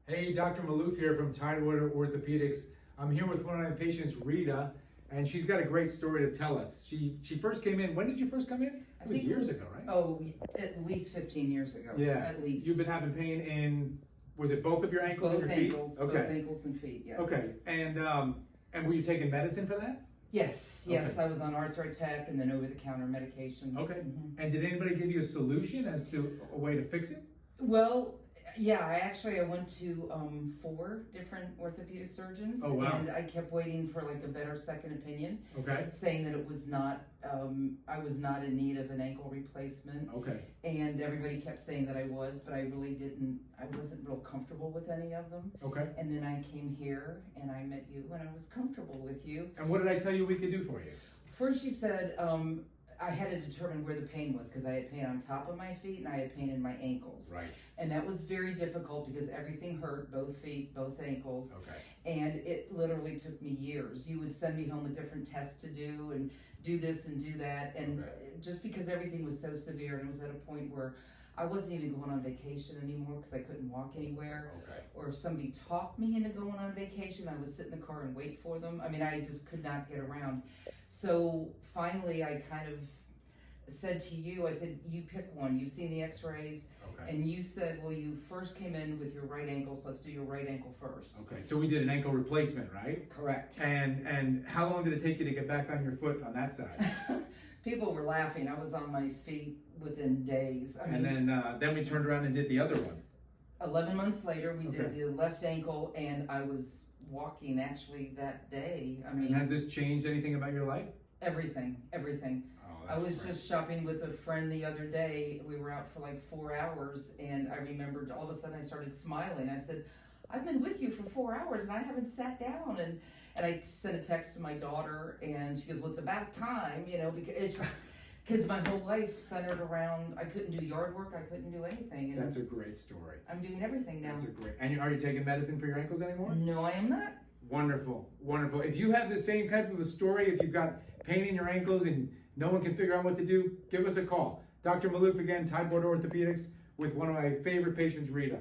Hey, Dr. Maloof here from Tidewater Orthopedics. I'm here with one of my patients, Rita, and she's got a great story to tell us. She first came in. When did you first come in? I think years ago, right? Oh, at least 15 years ago. Yeah. At least. You've been having pain in, was it both of your ankles both and your ankles, feet? Okay. both ankles and feet. Yes. Okay. And were you taking medicine for that? Yes. Okay. I was on arthritic and then over-the-counter medication. Okay. Mm-hmm. And did anybody give you a solution as to a way to fix it? Well, yeah, I went to 4 different orthopedic surgeons. Oh, wow. And I kept waiting for like a better second opinion. Okay. Saying that it was not, I was not in need of an ankle replacement. Okay. And everybody kept saying that I was, but I really didn't, I wasn't real comfortable with any of them. Okay. And then I came here and I met you and I was comfortable with you. And what did I tell you we could do for you? First you said, I had to determine where the pain was because I had pain on top of my feet and I had pain in my ankles. Right. And that was very difficult because everything hurt, both feet, both ankles. Okay. And it literally took me years. You would send me home with different tests to do and do this and do that. And Okay. just because everything was so severe, and it was at a point where I wasn't even going on vacation anymore because I couldn't walk anywhere. Okay. Or if somebody talked me into going on vacation, I would sit in the car and wait for them. I mean, I just could not get around. So finally, I kind of said to you, I said, you pick one. You've seen the x-rays. Okay. And you said, well, you first came in with your right ankle, so let's do your right ankle first. Okay. So we did an ankle replacement, right? Correct. And how long did it take you to get back on your foot on that side? People were laughing. I was on my feet within days. I mean, And then we turned around and did the other one. 11 months later, we did Okay. the left ankle, and I was walking actually that day. I mean, And has this changed anything about your life? everything. Oh, I was great. just shopping with a friend the other day. We were out for like 4 hours, and I remembered all of a sudden I started smiling. I said, I've been with you for 4 hours and I haven't sat down. And I sent a text to my daughter, and she goes, well, it's about time, you know, because it's just because my whole life centered around, I couldn't do yard work, I couldn't do anything. And That's a great story. I'm doing everything now. That's a great. And are you taking medicine for your ankles anymore? No, I am not. Wonderful, wonderful. If you have the same type of a story, if you've got pain in your ankles and no one can figure out what to do, give us a call. Dr. Maloof again, Tidewater Orthopedics, with one of my favorite patients, Rita.